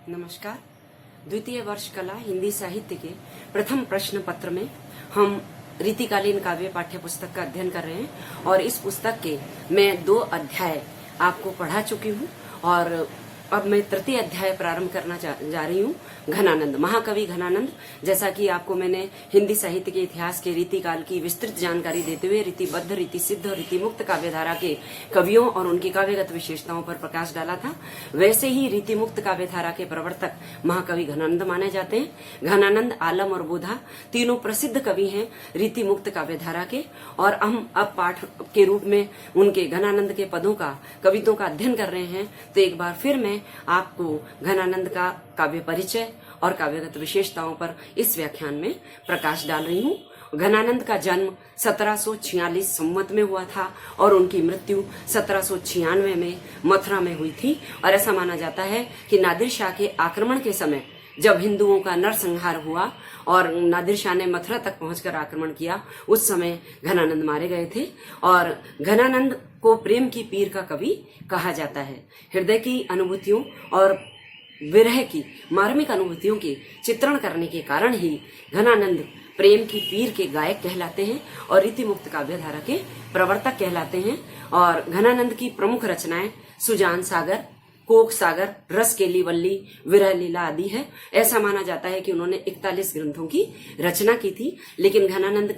नमस्कार। द्वितीय वर्ष कला हिंदी साहित्य के प्रथम प्रश्न पत्र में हम रीतिकालीन काव्य पाठ्य पुस्तक का अध्ययन कर रहे हैं और इस पुस्तक के मैं 2 अध्याय आपको पढ़ा चुकी हूँ और अब मैं तृतीय अध्याय प्रारंभ करना जा रही हूँ। घनानंद, महाकवि घनानंद। जैसा कि आपको मैंने हिंदी साहित्य के इतिहास के रीतिकाल की विस्तृत जानकारी देते हुए रीतिबद्ध, रीति सिद्ध और रीतिमुक्त काव्यधारा के कवियों और उनकी काव्यगत विशेषताओं पर प्रकाश डाला था, वैसे ही रीतिमुक्त काव्यधारा के प्रवर्तक महाकवि घनानंद माने जाते हैं। घनानंद, आलम और बोधा तीनों प्रसिद्ध कवि हैं रीतिमुक्त काव्यधारा के, और हम अब पाठ के रूप में उनके घनानंद के पदों का, कविताओं का अध्ययन कर रहे हैं। तो एक बार फिर मैं आपको घनानंद का काव्य परिचय और काव्यगत विशेषताओं पर इस व्याख्यान में प्रकाश डाल रही हूँ। घनानंद का जन्म 1746 संवत में हुआ था और उनकी मृत्यु 1796 में मथुरा में हुई थी। और ऐसा माना जाता है कि नादिर शाह के आक्रमण के समय जब हिंदुओं का नरसंहार हुआ और नादिर शाह ने मथुरा तक पहुंचकर आक्रमण किया, उस समय घनानंद मारे गए थे। और घनानंद को प्रेम की पीर का कवि कहा जाता है। हृदय की अनुभूतियों और विरह की मार्मिक अनुभूतियों के चित्रण करने के कारण ही घनानंद प्रेम की पीर के गायक कहलाते हैं और रीतिमुक्त काव्यधारा के प्रवर्तक कहलाते हैं। और घनानंद की प्रमुख रचनाएं सुजान सागर, कोक सागर, रस केली वल्ली, विरह लीला आदि है। ऐसा माना जाता है कि उन्होंने 41 ग्रंथों की रचना की थी, लेकिन घनानंद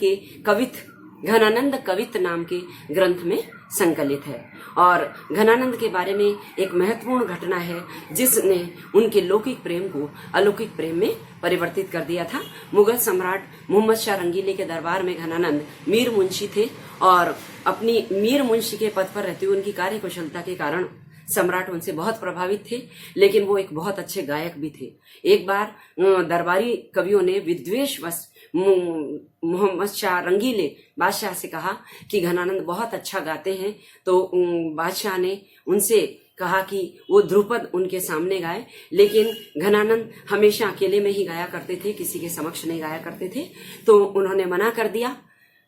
कवित नाम के ग्रंथ में संकलित है। और घनानंद के बारे में एक महत्वपूर्ण घटना है जिसने उनके लौकिक प्रेम को अलौकिक प्रेम में परिवर्तित कर दिया था। मुगल सम्राट मोहम्मद शाह रंगीले के दरबार में घनानंद मीर मुंशी थे और अपनी मीर मुंशी के पद पर रहते हुए उनकी कार्य कुशलता के कारण सम्राट उनसे बहुत प्रभावित थे, लेकिन वो एक बहुत अच्छे गायक भी थे। एक बार दरबारी कवियों ने विद्वेषवश मोहम्मद शाह रंगीले बादशाह से कहा कि घनानंद बहुत अच्छा गाते हैं। तो बादशाह ने उनसे कहा कि वो ध्रुपद उनके सामने गाए, लेकिन घनानंद हमेशा अकेले में ही गाया करते थे, किसी के समक्ष नहीं गाया करते थे। तो उन्होंने मना कर दिया।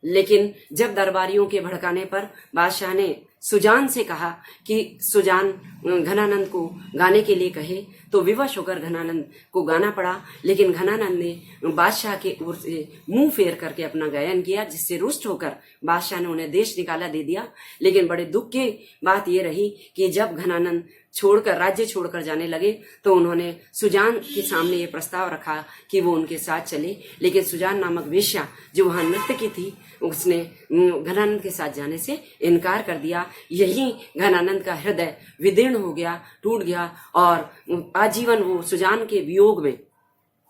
लेकिन जब दरबारियों के भड़काने पर बादशाह ने सुजान से कहा कि सुजान घनानंद को गाने के लिए कहे, तो विवश होकर घनानंद को गाना पड़ा। लेकिन घनानंद ने बादशाह के ओर से मुंह फेर करके अपना गायन किया, जिससे रुष्ट होकर बादशाह ने उन्हें देश निकाला दे दिया। लेकिन बड़े दुख की बात यह रही कि जब घनानंद राज्य छोड़कर जाने लगे तो उन्होंने सुजान के सामने ये प्रस्ताव रखा कि वो उनके साथ चले। लेकिन सुजान नामक वेश्या जो वहां नृत्य की थी, उसने घनानंद के साथ जाने से इनकार कर दिया। यही घनानंद का हृदय विदीर्ण हो गया, टूट गया और आजीवन वो सुजान के वियोग में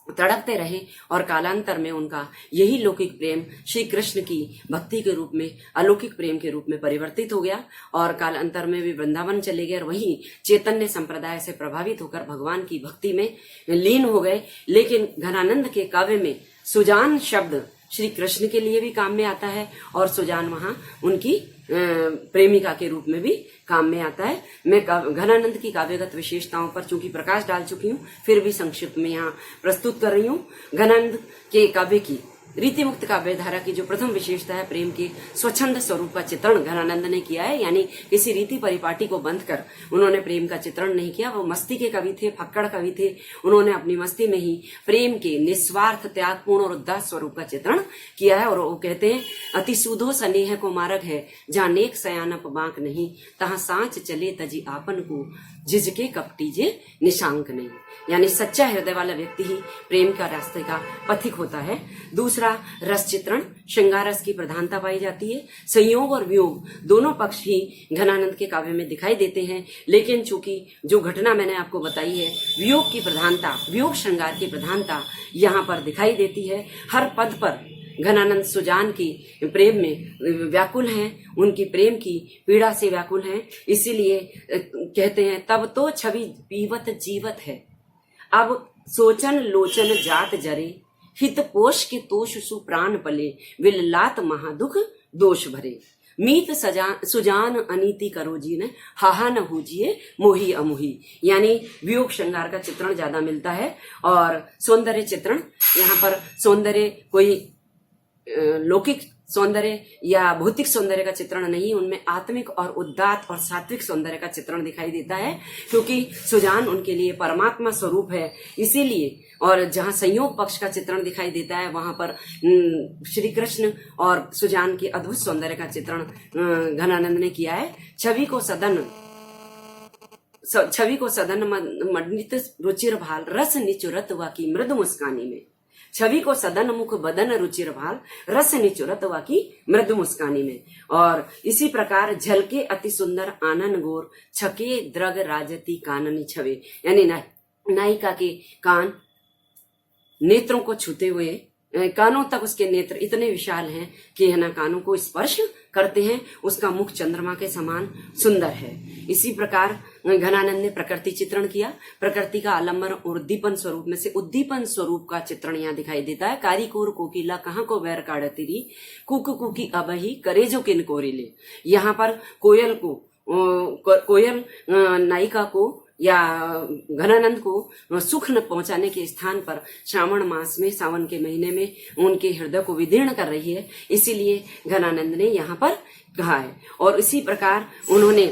तड़पते रहे। और कालांतर में उनका यही लौकिक प्रेम श्री कृष्ण की भक्ति के रूप में, अलौकिक प्रेम के रूप में परिवर्तित हो गया। और कालांतर में वे वृंदावन चले गए और वहीं चैतन्य संप्रदाय से प्रभावित होकर भगवान की भक्ति में लीन हो गए। लेकिन घनानंद के काव्य में सुजान शब्द श्री कृष्ण के लिए भी काम में आता है और सुजान वहां उनकी प्रेमिका के रूप में भी काम में आता है। मैं घनानंद की काव्यगत विशेषताओं पर चूंकि प्रकाश डाल चुकी हूँ, फिर भी संक्षिप्त में यहाँ प्रस्तुत कर रही हूँ। घनानंद के काव्य की रीतिमुक्त काव्यधारा की जो प्रथम विशेषता है, प्रेम के स्वच्छंद स्वरूप का चित्रण घनानंद ने किया है। यानी किसी रीति परिपाटी को बंध कर उन्होंने प्रेम का चित्रण नहीं किया। वो मस्ती के कवि थे, फक्कड़ कवि थे। उन्होंने अपनी मस्ती में ही प्रेम के निस्वार्थ, त्यागपूर्ण और उदास स्वरूप का चित्रण किया है। और वो कहते हैं, अति सुधो स्नेह को मार्ग है, जहाँ नेक सयानप बांक नहीं, तहाँ सांच चले तजी आपन को, जिजके कपटी जे निशांक नहीं। यानी सच्चा हृदय वाला व्यक्ति ही प्रेम का रास्ते का पथिक होता है। दूसरा, रस चित्रण, श्रृंगार रस की प्रधानता पाई जाती है। संयोग और वियोग दोनों पक्ष ही घनानंद के काव्य में दिखाई देते हैं। लेकिन चूंकि जो घटना मैंने आपको बताई है, वियोग की प्रधानता, वियोग श्रृंगार की प्रधानता यहाँ पर दिखाई देती है। हर पद पर घनानंद सुजान की प्रेम में व्याकुल हैं, उनकी प्रेम की पीड़ा से व्याकुल हैं। इसीलिए कहते हैं, तब तो छवि पीवत जीवत है, अब सोचन लोचन जात जरे, हित पोष के तोष सुप्राण पले, विललात महादुख दोष भरे, मीत सुजान अनीति करो जी ने, हाहा न होजिए मोही अमोही। यानी वियोग श्रृंगार का चित्रण ज्यादा मिलता है। और सौंदर्य चित्रण, यहाँ पर सौंदर्य कोई लौकिक सौंदर्य या भौतिक सौंदर्य का चित्रण नहीं, उनमें आत्मिक और उदात्त और सात्विक सौंदर्य का चित्रण दिखाई देता है, क्योंकि सुजान उनके लिए परमात्मा स्वरूप है। इसीलिए और जहां संयोग पक्ष का चित्रण दिखाई देता है वहां पर श्री कृष्ण और सुजान के अद्भुत सौंदर्य का चित्रण घनानंद ने किया है। छवि को सदन मंडित रुचिर भाल रस निचुरत वाकी मृद मुस्कानी में। छवि को सदन मुख बदन रुचिर भाल रस निचुरत वाकी मृद मुस्कानी में। और इसी प्रकार झलके अति सुंदर आनन गोर छके द्रग राजती काननी छवे, यानी नायिका के कान नेत्रों को छूते हुए, कानों तक उसके नेत्र इतने विशाल हैं कि है ना कानों को स्पर्श करते हैं। उसका मुख चंद्रमा के समान सुंदर है। इसी प्रकार घनानंद ने प्रकृति चित्रण किया। प्रकृति का आलम्बन और उद्दीपन स्वरूप में से उद्दीपन स्वरूप का चित्रण यहाँ दिखाई देता है। कारीकोर कोकिला कहाँ को वैर काढ़ती कुक कुकी अबही करेजो किन कोरिले। यहाँ पर कोयल नायिका को या घनानंद को सुख न पहुंचाने के स्थान पर श्रावण मास में, सावन के महीने में उनके हृदय को विदीर्ण कर रही है, इसीलिए घनानंद ने यहाँ पर कहा है। और इसी प्रकार उन्होंने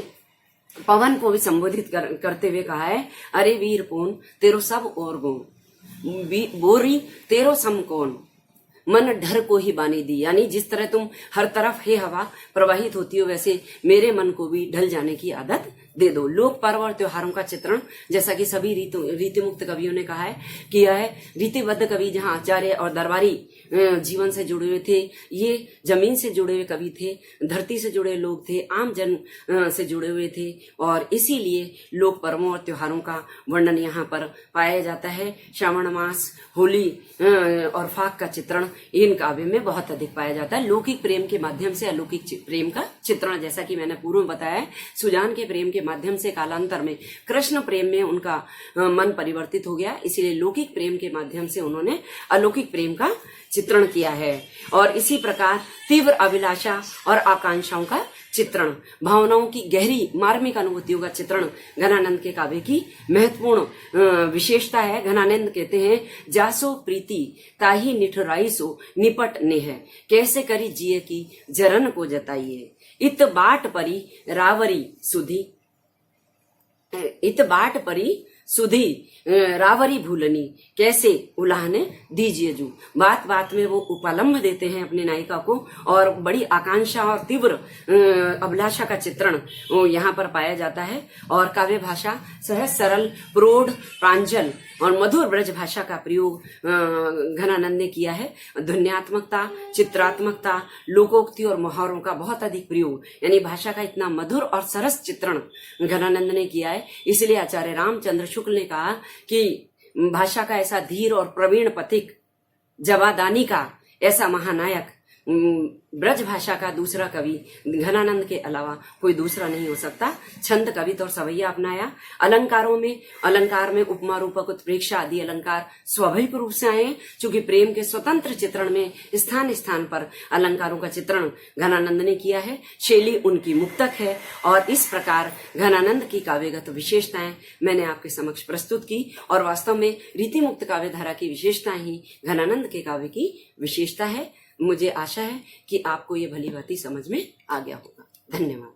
पवन को भी संबोधित करते हुए कहा है, अरे वीर पून तेरो सब और गुण, बोरी तेरो सम कौन, मन ढर को ही बानी दी। यानी जिस तरह तुम हर तरफ हे हवा प्रवाहित होती हो, वैसे मेरे मन को भी ढल जाने की आदत दे दो। लोक पर्व और त्योहारों का चित्रण, जैसा कि सभी रीतिमुक्त कवियों ने कहा है, किया है। रीतिबद्ध कवि जहाँ आचार्य और दरबारी जीवन से जुड़े हुए थे, ये जमीन से जुड़े हुए कवि थे, धरती से जुड़े लोग थे, आम जन से जुड़े हुए थे, और इसीलिए लोक पर्वों और त्योहारों का वर्णन यहाँ पर पाया जाता है। श्रावण मास, होली और फाग का चित्रण इन काव्य में बहुत अधिक पाया जाता है। लौकिक प्रेम के माध्यम से अलौकिक प्रेम का चित्रण, जैसा कि मैंने पूर्व में बताया है, सुजान के प्रेम के माध्यम से कालांतर में कृष्ण प्रेम में उनका मन परिवर्तित हो गया, इसीलिए लौकिक प्रेम के माध्यम से उन्होंने अलौकिक प्रेम का चित्रण किया है। और इसी प्रकार तीव्र अभिलाषा और आकांक्षाओं का चित्रण, भावनाओं की गहरी मार्मिक अनुभूतियों का चित्रण घनानंद के काव्य की महत्वपूर्ण विशेषता है। घनानंद कहते हैं, जासो प्रीति ताही निठुराई सो निपट नेह, कैसे करी जिये की जरन को जताइए। इत बाट परी रावरी सुधी रावरी भूलनी, कैसे उलाहने दीजिए जू। बात बात में वो उपलम्ब देते हैं अपनी नायिका को, और बड़ी आकांक्षा और तीव्र अभिलाषा का चित्रण यहाँ पर पाया जाता है। और काव्य भाषा सहज सरल प्रौढ़ प्रांजल और मधुर ब्रज भाषा का प्रयोग घनानंद ने किया है। ध्वन्यात्मकता, चित्रात्मकता, लोकोक्ति और मुहावरों का बहुत अधिक प्रयोग, यानी भाषा का इतना मधुर और सरस चित्रण घनानंद ने किया है। इसलिए आचार्य रामचंद्र शुक्ल ने कहा कि भाषा का ऐसा धीर और प्रवीण पथिक, जवादानी का ऐसा महानायक, ब्रज भाषा का दूसरा कवि घनानंद के अलावा कोई दूसरा नहीं हो सकता। छंद, कविता और सवैया अपनाया। अलंकार में उपमा, रूपक, उत्प्रेक्षा आदि अलंकार स्वाभाविक रूप से आए, चूंकि प्रेम के स्वतंत्र चित्रण में स्थान स्थान पर अलंकारों का चित्रण घनानंद ने किया है। शैली उनकी मुक्तक है, और इस प्रकार घनानंद की काव्यगत विशेषताएं मैंने आपके समक्ष प्रस्तुत की। और वास्तव में रीतिमुक्त काव्यधारा की विशेषताएं ही घनानंद के काव्य की विशेषता है। मुझे आशा है कि आपको ये भली भांति समझ में आ गया होगा। धन्यवाद।